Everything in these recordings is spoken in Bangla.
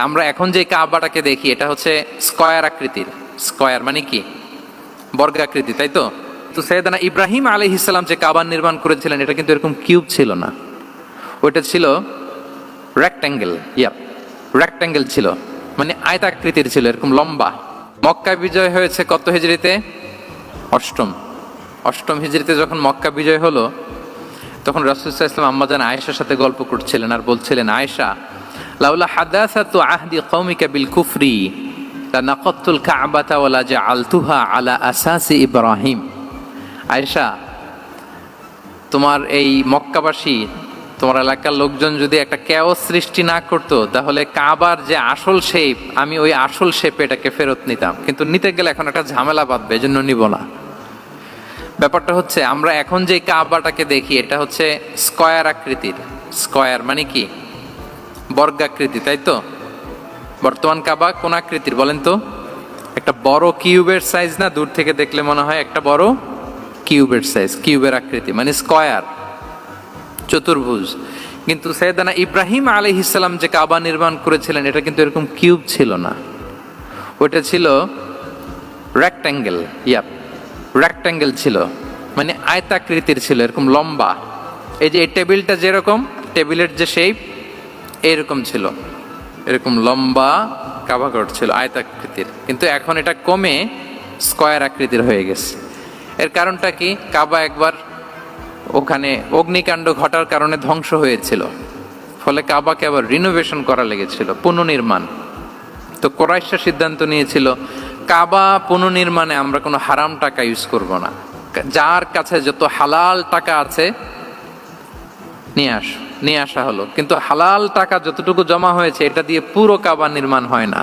আমরা এখন যে কাবাটাকে দেখি এটা হচ্ছে স্কয়ার আকৃতির। স্কয়ার মানে কি? বর্গাকৃতি, তাই তো? তো সৈয়দনা ইব্রাহিম আলাইহিস সালাম যে কাবা নির্মাণ করেছিলেন এটা কিন্তু এরকম কিউব ছিল না, ওইটা ছিল রেক্ট্যাঙ্গেল। রেক্ট্যাঙ্গেল ছিল, মানে আয়তাকৃতির ছিল, এরকম লম্বা। মক্কা বিজয় হয়েছে কত হিজরিতে? অষ্টম হিজরিতে যখন মক্কা বিজয় হলো তখন রাসূল সাল্লাল্লাহু আলাইহি ওয়াসাল্লাম আম্মাজান আয়েশার সাথে গল্প করছিলেন আর বলছিলেন, আয়েশা, লাউলা হাদাসাতু আহদি কওমিকা বিল কুফরি লানাকাতুল কাবাতা ওয়ালা জাআলতুহা আলা আসাসি ইব্রাহিম। আয়েশা, তোমার এই মক্কাবাসী, তোমার এলাকার লোকজন যদি একটা ক্যাওস সৃষ্টি না করতো তাহলে কাবার যে আসল শেপ, আমি ওই আসল শেপে এটাকে ফেরত নিতাম, কিন্তু নিতে গেলে এখন একটা ঝামেলা বাঁধবে, এজন্য নিব না। ব্যাপারটা হচ্ছে আমরা এখন যে কাবাটাকে দেখি এটা হচ্ছে স্কয়ার আকৃতির। স্কয়ার মানে কি? বর্গাকৃতি, তাই তো? বর্তমান কাবা কোন আকৃতির বলেন তো? একটা বড় কিউবের সাইজ না? দূর থেকে দেখলে মনে হয় একটা বড় কিউবের সাইজ, কিউবের আকৃতি মানে স্কয়ার, চতুর্ভুজ। কিন্তু সৈয়দনা ইব্রাহিম আলাইহিস সালাম যে কাবা নির্মাণ করেছিলেন এটা কিন্তু এরকম কিউব ছিল না, ওটা ছিল রেক্ট্যাঙ্গেল। রেক্ট্যাঙ্গেল ছিল, মানে আয়তাকৃতির ছিল, এরকম লম্বা। এই যে এই টেবিলটা যেরকম, টেবিলের যে শেপ এরকম ছিল, এরকম লম্বা কাবাঘর ছিল আয়তাকৃতির। কিন্তু এখন এটা কমে স্কয়ার আকৃতির হয়ে গেছে। এর কারণটা কি? কাবা একবার ওখানে অগ্নিকাণ্ড ঘটার কারণে ধ্বংস হয়েছিল, ফলে কাবাকে আবার রিনোভেশন করা লেগেছিল, পুনর্নির্মাণ। তো কুরাইশরা সিদ্ধান্ত নিয়েছিল কাবা পুনর্নির্মাণে আমরা কোনো হারাম টাকা ইউজ করব না, যার কাছে যত হালাল টাকা আছে নিয়ে আসা হলো। কিন্তু হালাল টাকা যতটুকু জমা হয়েছে এটা দিয়ে পুরো কাবা নির্মাণ হয় না,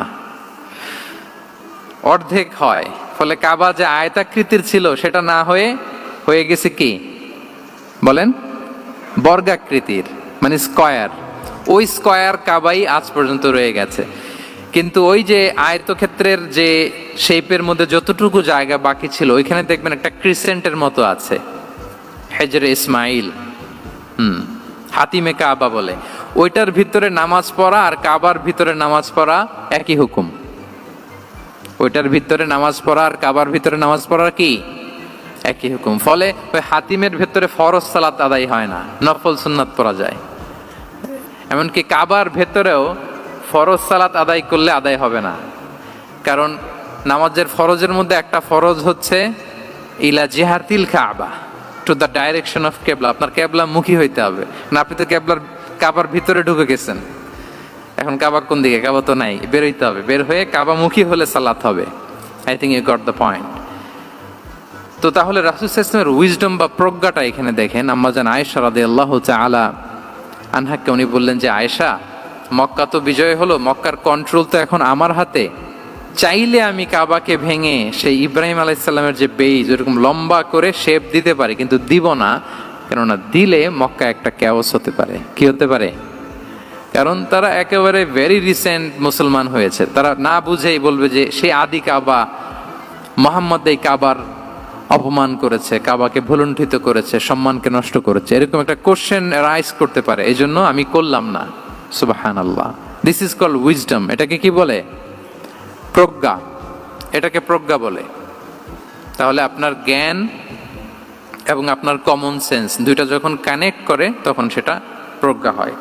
অর্ধেক হয়। ফলে কাবা যে আয়তাকৃতির ছিল সেটা না হয়ে গেছে কি বলেন? বর্গাকৃতির, মানে স্কয়ার। ওই স্কয়ার কাবাই আজ পর্যন্ত রয়ে গেছে। কিন্তু ওই যে আয়তক্ষেত্রের যে শেপের মধ্যে যতটুকু জায়গা বাকি ছিল ওইখানে দেখবেন একটা ক্রিসেন্টের মতো আছে, হেজরে ইসমাইল, হাতিমে কাবা বলে। ওইটার ভিতরে নামাজ পড়া আর কাবার ভিতরে নামাজ পড়া একই হুকুম। ওইটার ভিতরে নামাজ পড়া আর কাবার ভিতরে নামাজ পড়া কি একই হুকুম। ফলে ওই হাতিমের ভেতরে ফরজ সালাত আদায় হয় না, নফল সুন্নাত পড়া যায়। এমনকি কাবার ভেতরেও ফরজ সালাত আদায় করলে আদায় হবে না, কারণ নামাজের ফরজের মধ্যে একটা ফরজ হচ্ছে ইলা জিহাতিল কাবা, টু দ্য ডাইরেকশন অফ কেবলা। আপনার কেবলা মুখী হইতে হবে না। আপনি তো কাবার ভিতরে ঢুকে গেছেন, এখন কাবা কোন দিকে? কাবা তো নাই, বের হইতে হবে। বের হয়ে কাবা মুখী হলে সালাত হবে। I think you got the point. তো তাহলে রাসূল সাল্লাল্লাহু আলাইহি ওয়াসাল্লামের উইজডম বা প্রজ্ঞাটা এখানে দেখেন। আম্মাজান আয়েশা রাদিয়াল্লাহু তাআলা আনহাকে উনি বললেন যে, আয়েশা, মক্কা তো বিজয় হলো, মক্কার কন্ট্রোল তো এখন আমার হাতে। চাইলে আমি কাবাকে ভেঙে সেই ইব্রাহিম আলাইহিস সালামের যে বেইজ ওরকম লম্বা করে শেপ দিতে পারি, কিন্তু দিব না, কেননা দিলে মক্কা একটা ক্যাওস হতে পারে। কি হতে পারে? কারণ তারা একেবারে ভেরি রিসেন্ট মুসলমান হয়েছে, তারা না বুঝেই বলবে যে সেই আদি কাবা, মুহাম্মদ এই কাবার অপমান করেছে, কাবাকে ভুলুণ্ঠিত করেছে, সম্মানকে নষ্ট করেছে, এরকম একটা কোশ্চেন রাইজ করতে পারে। এই জন্য আমি করলাম না। সুবহানাল্লাহ, দিস ইজ কল্ড উইজডম। এটাকে কি বলে? প্রজ্ঞা। এটাকে প্রজ্ঞা বলে। তাহলে আপনার জ্ঞান এবং আপনার কমন সেন্স দুইটা যখন কানেক্ট করে তখন সেটা প্রজ্ঞা হয়।